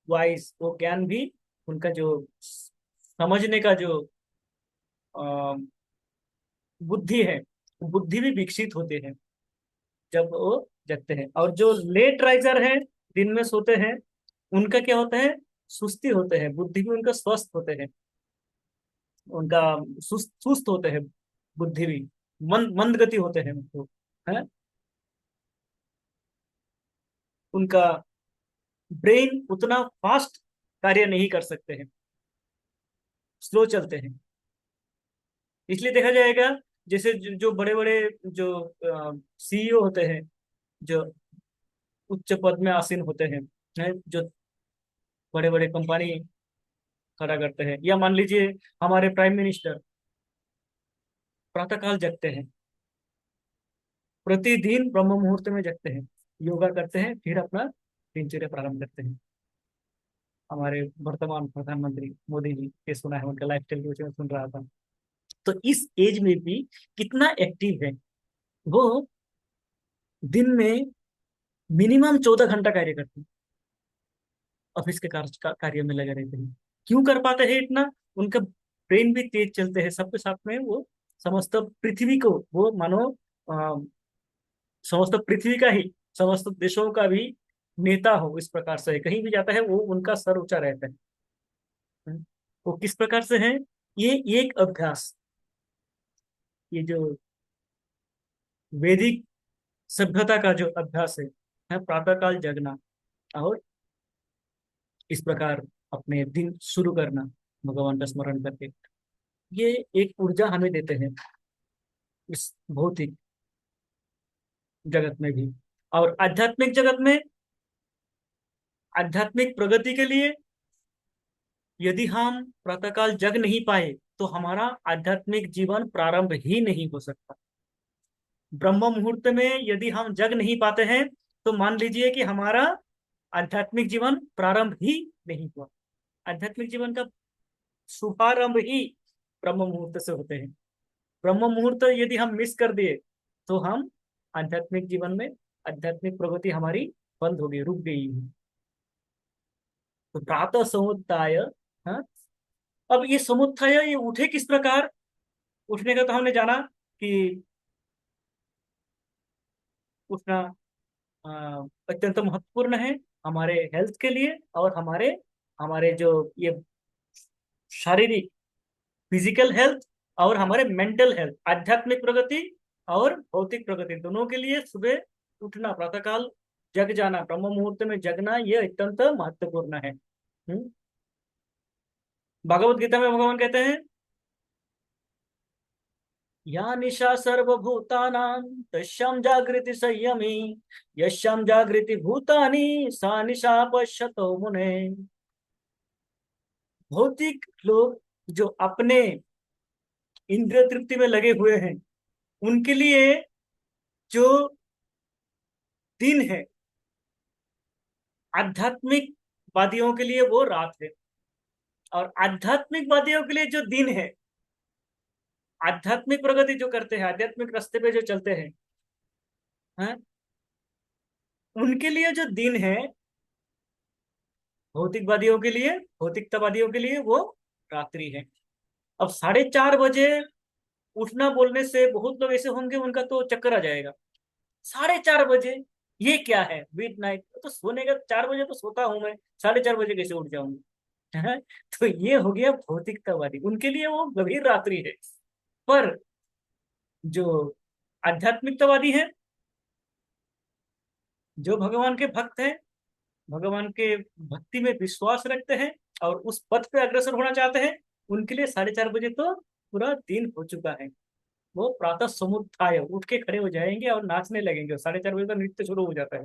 वाइज, वो ज्ञान भी, उनका जो समझने का जो अ, बुद्धि है, बुद्धि भी विकसित होते हैं जब वो जगते हैं। और जो लेट राइजर है, दिन में सोते हैं, उनका क्या होता है, सुस्ती होते हैं, बुद्धि भी उनका स्वस्थ होते हैं, उनका सुस्त सुस्त होते हैं, बुद्धि भी मंद गति होते हैं उनको, है। उनका ब्रेन उतना फास्ट कार्य नहीं कर सकते हैं, स्लो चलते हैं। इसलिए देखा जाएगा, जैसे जो बड़े बड़े जो सीईओ होते हैं, जो उच्च पद में आसीन होते हैं, जो बड़े बड़े कंपनी खड़ा करते हैं, या मान लीजिए हमारे प्राइम मिनिस्टर प्रातःकाल जगते हैं, प्रतिदिन ब्रह्म मुहूर्त में जगते हैं, योगा करते हैं, फिर अपना दिनचर्या प्रारंभ करते हैं। हमारे वर्तमान प्रधानमंत्री मोदी जी के सुना है, उनका लाइफ स्टाइल के विषय में सुन रहा था। तो इस एज में भी कितना एक्टिव है वो। दिन में मिनिमम 14 घंटा कार्य करते हैं, ऑफिस के कार्य में लगे रहते हैं। क्यों कर पाते हैं इतना? उनका ब्रेन भी तेज चलते हैं, सबके साथ में वो समस्त पृथ्वी को, वो मानो समस्त पृथ्वी का ही, समस्त देशों का भी नेता हो, इस प्रकार से कहीं भी जाता है वो उनका सर ऊंचा रहता है। वो किस प्रकार से है, ये एक अभ्यास, ये जो वैदिक सभ्यता का जो अभ्यास है प्रातःकाल जगना, और इस प्रकार अपने दिन शुरू करना भगवान का स्मरण करके, ये एक ऊर्जा हमें देते हैं इस भौतिक जगत में भी। और आध्यात्मिक जगत में, आध्यात्मिक प्रगति के लिए, यदि हम प्रातःकाल जग नहीं पाए तो हमारा आध्यात्मिक जीवन प्रारंभ ही नहीं हो सकता। ब्रह्म मुहूर्त में यदि हम जग नहीं पाते हैं तो मान लीजिए कि हमारा आध्यात्मिक जीवन प्रारंभ ही नहीं हुआ। आध्यात्मिक जीवन का शुभारंभ ही ब्रह्म मुहूर्त से होते हैं। ब्रह्म मुहूर्त यदि हम मिस कर दिए तो हम आध्यात्मिक जीवन में, आध्यात्मिक प्रगति हमारी बंद हो गई, रुक गई है। तो प्रातः समुत्थाय, हाँ। अब ये समुत्थाय, ये उठे किस प्रकार? उठने का तो हमने जाना कि उठना अ, अत्यंत महत्वपूर्ण है हमारे हेल्थ के लिए, और हमारे हमारे जो ये शारीरिक, फिजिकल हेल्थ, और हमारे मेंटल हेल्थ, आध्यात्मिक प्रगति और भौतिक प्रगति, दोनों के लिए सुबह उठना, प्रातःकाल जग जाना, ब्रह्म मुहूर्त में जगना, ये अत्यंत महत्वपूर्ण है। भागवत गीता में भगवान कहते हैं, या निशा सर्वभूतानां तस्यां जागृति संयमी, यस्यां जागृति भूतानि सा निशा पश्यतो मुने। भौतिक लोग जो अपने इंद्रिय तृप्ति में लगे हुए हैं, उनके लिए जो दिन है, आध्यात्मिक वादियों के लिए वो रात है। और आध्यात्मिक वादियों के लिए जो दिन है, आध्यात्मिक प्रगति जो करते हैं, आध्यात्मिक रास्ते पे जो चलते हैं, हैं, उनके लिए जो दिन है, भौतिकवादियों के लिए, भौतिकतावादियों के लिए वो रात्रि है। अब 4:30 बजे उठना बोलने से बहुत लोग ऐसे होंगे उनका तो चक्कर आ जाएगा। 4:30 बजे, ये क्या है? मिड नाइट तो सोने का, 4 बजे तो सोता हूं मैं, 4:30 बजे कैसे उठ जाऊंगा, है? तो ये हो गया भौतिकतावादी, उनके लिए वो गंभीर रात्रि है। पर जो आध्यात्मिकतावादी हैं, जो भगवान के भक्त हैं, भगवान के भक्ति में विश्वास रखते हैं और उस पथ पे अग्रसर होना चाहते हैं, उनके लिए 4:30 बजे तो पूरा दिन हो चुका है। वो प्रातः समुत्थाय उठ के खड़े हो जाएंगे और नाचने लगेंगे, 4:30 बजे तो नृत्य शुरू हो जाता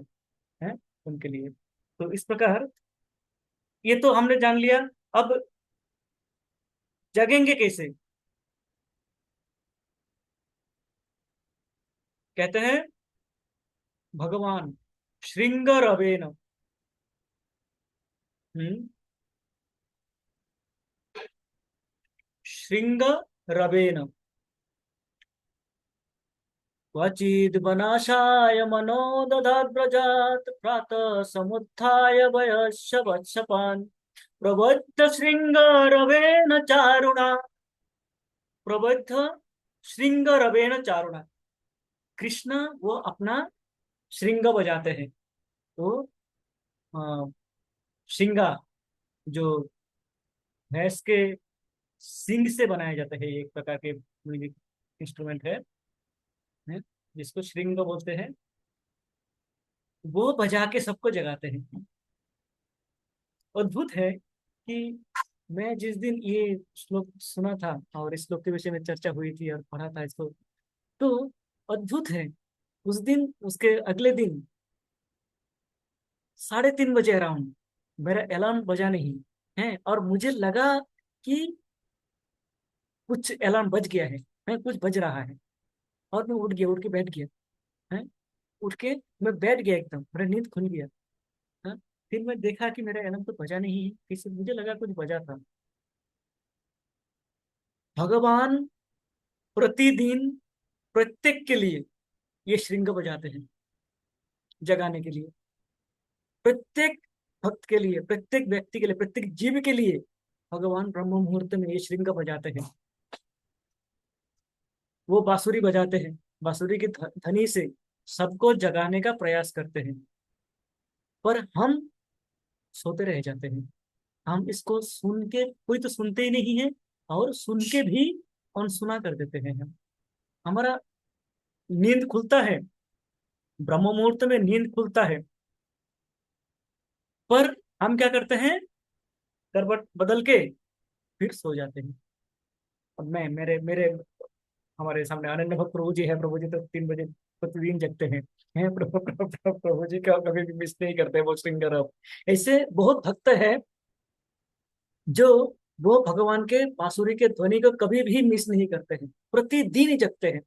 है उनके लिए। तो इस प्रकार ये तो हमने जान लिया। अब जगेंगे कैसे? कहते हैं भगवान श्रृंग रवेन। हम्म श्रृंग रवेन क्वचिद्वनाशाय मनो दधाद्व्रजात् प्रातः समुत्थाय वयस्य वत्सपान् प्रबद्ध श्रृंगारवेण चारुणा। प्रबद्ध श्रृंगारवेण चारुणा। कृष्ण वो अपना श्रृंग बजाते हैं। तो अ, श्रृंगा जो भैंस के सींग से बनाया जाता है, ये एक प्रकार के म्यूजिक इंस्ट्रूमेंट है जिसको श्रृंग बोलते हैं। वो बजा के सबको जगाते हैं। अद्भुत है कि मैं जिस दिन ये श्लोक सुना था और इस श्लोक के विषय में चर्चा हुई थी और पढ़ा था इसको, तो अद्भुत है। उस दिन उसके अगले दिन 3:30 बजे अराउंड मेरा अलार्म बजा नहीं है और मुझे लगा कि कुछ अलार्म बज गया है कुछ बज रहा है। और मैं उठ गया, उठ के बैठ गया है। उठ के मैं बैठ गया, एकदम मेरा नींद खुल गया। हाँ। फिर मैं देखा कि मेरा अलार्म तो बजा नहीं है, फिर से मुझे लगा कुछ बजा था। भगवान प्रतिदिन प्रत्येक के लिए ये श्रृंग बजाते हैं, जगाने के लिए। प्रत्येक भक्त के लिए, प्रत्येक व्यक्ति के लिए, प्रत्येक जीव के लिए भगवान ब्रह्म मुहूर्त में ये श्रृंग बजाते हैं। वो बांसुरी बजाते हैं, बांसुरी की ध्वनि से सबको जगाने का प्रयास करते हैं। पर हम सोते रह जाते हैं। हम इसको सुन के, कोई तो सुनते ही नहीं है और सुन के भी अनसुना कर देते हैं हम। हमारा नींद खुलता है, ब्रह्म मुहूर्त में नींद खुलता है, पर हम क्या करते हैं, करवट बदल के फिर सो जाते हैं। अब मैं मेरे मेरे हमारे सामने अनन्य भक्त प्रभु जी है। प्रभु जी तो 3 बजे प्रतिदिन जगते हैं प्रभु जी का कभी भी मिस नहीं करते, वो सिंगर। अब ऐसे बहुत भक्त है जो वो भगवान के बांसुरी के ध्वनि को कभी भी मिस नहीं करते हैं, प्रतिदिन ही जगते हैं,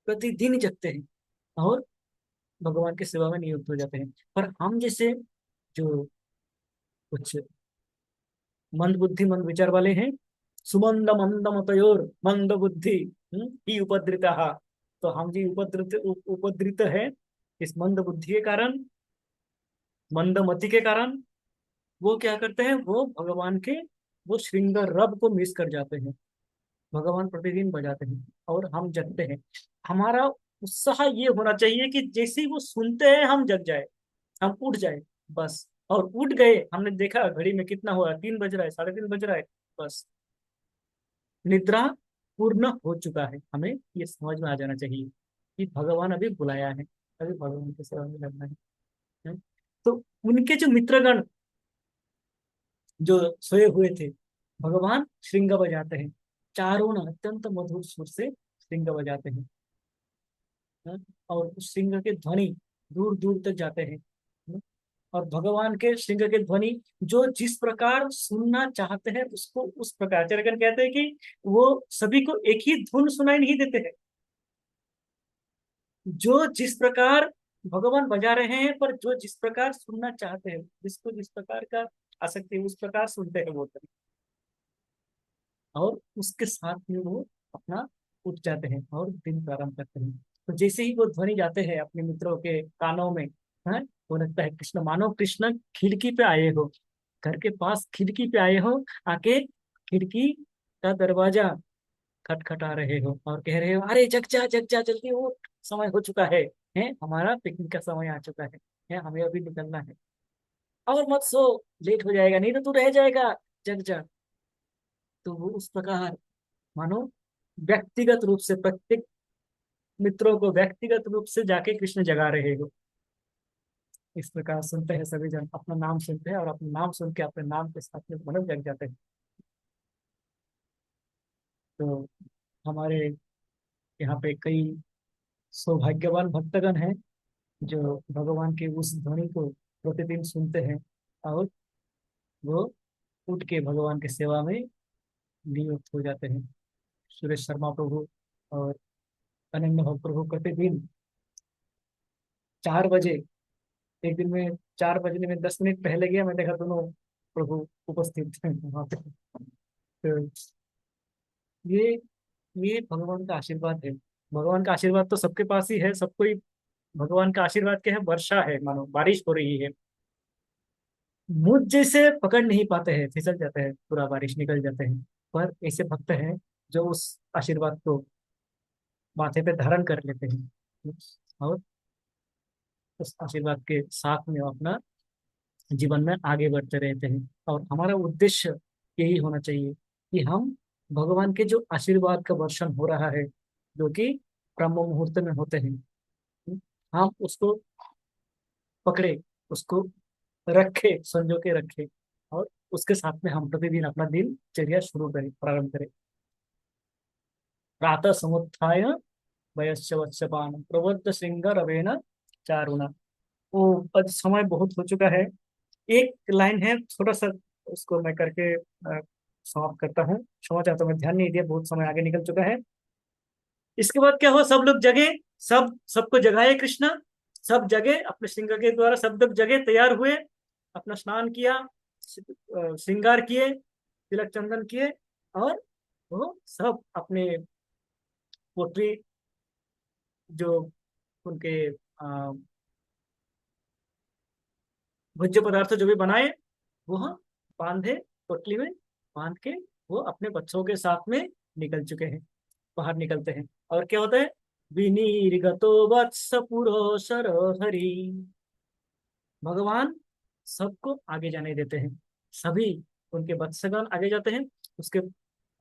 प्रतिदिन ही जगते हैं और भगवान की सेवा में नियुक्त हो जाते हैं। पर हम जैसे जो कुछ मंद बुद्धि मंद विचार वाले हैं, सुमंद मंद मतयोर मंद बुद्धि ही उपद्रिता। तो हम जी उपद्रित है इस मंद बुद्धि के कारण, मंद मति के कारण। वो क्या करते हैं, वो भगवान के वो श्रृंग रब को मिस कर जाते हैं। भगवान प्रतिदिन बजाते हैं और हम जगते हैं। हमारा उत्साह ये होना चाहिए कि जैसे ही वो सुनते हैं हम जग जाए, हम उठ जाए बस। और उठ गए, हमने देखा घड़ी में कितना हुआ, 3 बज रहा है, 3:30 बज रहा है, बस निद्रा पूर्ण हो चुका है। हमें ये समझ में आ जाना चाहिए कि भगवान अभी बुलाया है, अभी भगवान की सेवा में लगना है। तो उनके जो मित्रगण जो सोए हुए थे, भगवान श्रृंग बजाते हैं, चारों न अत्यंत मधुर सुर से श्रृंग बजाते हैं। हाँ, और उस श्रृंग के ध्वनि दूर दूर तक जाते हैं। और भगवान के श्रृंग के ध्वनि जो जिस प्रकार सुनना चाहते हैं उसको उस प्रकार, चरकन कहते हैं कि वो सभी को एक ही धुन सुनाई नहीं देते हैं। जो जिस प्रकार भगवान बजा रहे हैं, पर जो जिस प्रकार सुनना चाहते हैं, जिसको जिस प्रकार का आसक्ति है उस प्रकार सुनते हैं वो। और उसके साथ में वो अपना उठ जाते हैं और दिन प्रारंभ करते हैं। तो जैसे ही वो ध्वनि जाते हैं अपने मित्रों के कानों में, है वो लगता है कृष्ण, मानो कृष्ण खिड़की पे आए हो, घर के पास खिड़की पे आए हो, आके खिड़की का दरवाजा खटखटा रहे हो और कह रहे हो अरे जग जा जल्दी उठ, समय हो चुका है हमारा पिकनिक का समय आ चुका है हमें अभी निकलना है। और मत सो, लेट हो जाएगा, नहीं तो तू रह जाएगा, जग जा। तो वो उस प्रकार मानो व्यक्तिगत रूप से प्रत्येक मित्रों को व्यक्तिगत रूप से जाके कृष्ण जगा रहे हो। इस प्रकार सुनते हैं सभी जन, अपना नाम सुनते हैं और अपना नाम सुन के अपने नाम के साथ में मतलब जग जाते हैं। तो हमारे यहाँ पे कई सौभाग्यवान भक्तगण हैं जो भगवान की उस ध्वनि को प्रतिदिन सुनते हैं और वो उठ के भगवान की सेवा में नियुक्त हो जाते हैं। सुरेश शर्मा प्रभु और अनन्य भक्त प्रभु प्रतिदिन 4 बजे, एक दिन में 4 बजने में 10 मिनट पहले गया, मैं देखा दोनों प्रभु उपस्थित थे वहां पे। तो ये ये भगवान का आशीर्वाद है। भगवान का आशीर्वाद तो सबके पास ही है, सबको ही भगवान का आशीर्वाद क्या है, वर्षा है, मानो बारिश हो रही है। मुझ जैसे पकड़ नहीं पाते हैं, फिसल जाते हैं, पूरा बारिश निकल जाते हैं। पर ऐसे भक्त हैं जो उस आशीर्वाद को माथे पे धारण कर लेते हैं और उस आशीर्वाद के साथ में वो अपना जीवन में आगे बढ़ते रहते हैं। और हमारा उद्देश्य यही होना चाहिए कि हम भगवान के जो आशीर्वाद का वर्षण हो रहा है, जो कि ब्रह्म मुहूर्त में होते हैं, हम उसको पकड़े, उसको रखे, संजो के रखे, और उसके साथ में हम प्रतिदिन अपना दिनचर्या शुरू करें, प्रारंभ करें। प्रातः समुत्थाय वयस्य वत्सपान प्रवृत्त श्रृंग रवेन चारुणा। वो आज समय बहुत हो चुका है। एक लाइन है छोटा सा, उसको मैं करके समाप्त करता हूँ। क्षमा चाहता हूँ, मैं ध्यान नहीं दिया, बहुत समय आगे निकल चुका है। इसके बाद क्या हुआ, सब लोग जगे, सबको जगाए कृष्णा। सब जगे अपने श्रृंगार के द्वारा, सब लोग जगे, तैयार हुए, अपना स्नान किया, श्रृंगार किए, तिलक चंदन किए, और वो सब अपने पोटली, जो उनके भोज्य पदार्थ जो भी बनाए, वो बांधे, पोटली में बांध के वो अपने बच्चों के साथ में निकल चुके हैं, बाहर निकलते हैं। और क्या होता है, विनिर्गतो वत्स पुरो हरि। भगवान सबको आगे जाने देते हैं, सभी उनके वत्सगण आगे जाते हैं, उसके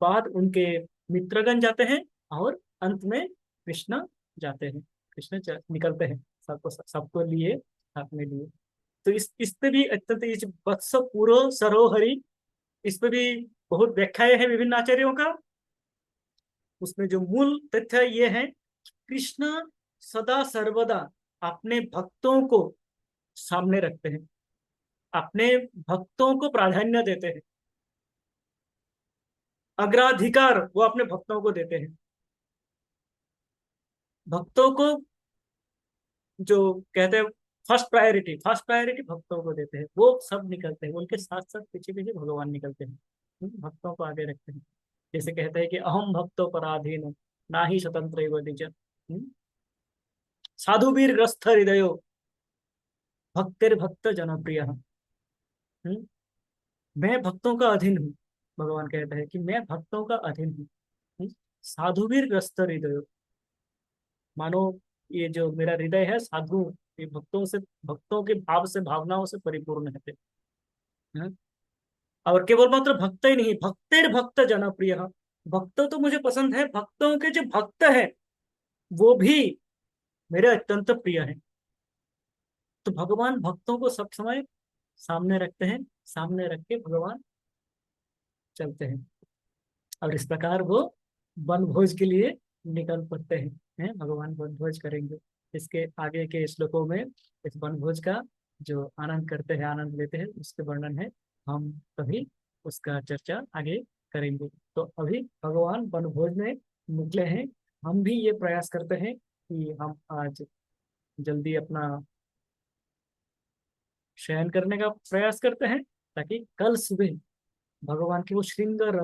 बाद उनके मित्रगण जाते हैं, और अंत में कृष्ण जाते हैं, निकलते हैं, सबको सबको लिए, साथ में लिए। तो इस पे भी अत्यंत, इस वत्स पूरो सरोहरि, इस पे भी बहुत व्याख्याएं हैं विभिन्न आचार्यों का। उसमें जो मूल तथ्य ये है, कृष्ण सदा सर्वदा अपने भक्तों को सामने रखते हैं, अपने भक्तों को प्राधान्य देते हैं, अग्राधिकार वो अपने भक्तों को देते हैं। भक्तों को जो कहते हैं फर्स्ट प्रायोरिटी भक्तों को देते हैं। वो सब निकलते हैं, उनके साथ साथ पीछे पीछे भगवान निकलते हैं, भक्तों को आगे रखते हैं। जैसे कहते हैं कि अहम भक्तो पराधीन ना ही स्वतंत्र द्विज, साधुवीर ग्रस्थ हृदयो भक्तिर भक्त जनप्रिय। मैं भक्तों का अधीन हूँ, भगवान कहता है कि मैं भक्तों का अधीन हूँ। साधुवीर ग्रस्त हृदय, मानो ये जो मेरा हृदय है साधु, ये भक्तों से, भक्तों के भाव से, भावनाओं से परिपूर्ण है। और केवल मात्र भक्त ही नहीं, भक्तेर भक्त जनप्रिय, भक्त तो मुझे पसंद है, भक्तों के जो भक्त है वो भी मेरे अत्यंत प्रिय है। तो भगवान भक्तों को सब समय सामने रखते हैं, सामने रख के भगवान चलते हैं। और इस प्रकार वो वन भोज के लिए निकल पड़ते हैं, भगवान वन भोज करेंगे। इसके आगे के श्लोकों में इस वन भोज का जो आनंद करते हैं, आनंद लेते हैं, उसके वर्णन है। हम कभी उसका चर्चा आगे करेंगे। तो अभी भगवान वन भोज में निकले हैं। हम भी ये प्रयास करते हैं कि हम आज जल्दी अपना शयन करने का प्रयास करते हैं, ताकि कल सुबह भगवान की वो श्रृंगार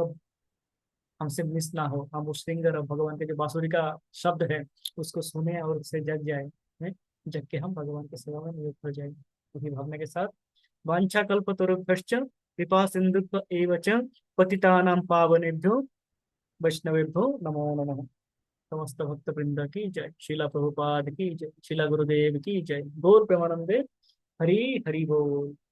हमसे मिस ना हो, हम उस सिंगर और भगवान के जो बांसुरी का शब्द है उसको सुने और उससे जग जाए, हैं? जग के हम भगवान की सेवा में नियुक्त हो जाए। उसी भावना के साथ, वांछा कल्पतरुभ्यश्च कृपा सिंधुत्व एव च पतितानां पावनेभ्यो वैष्णवेभ्यो नमो नमः। समस्त भक्त वृंद की जय, शिला प्रभुपाद की जय, शिला गुरुदेव की जय, गौर प्रेमानंदे, हरि हरि बोल।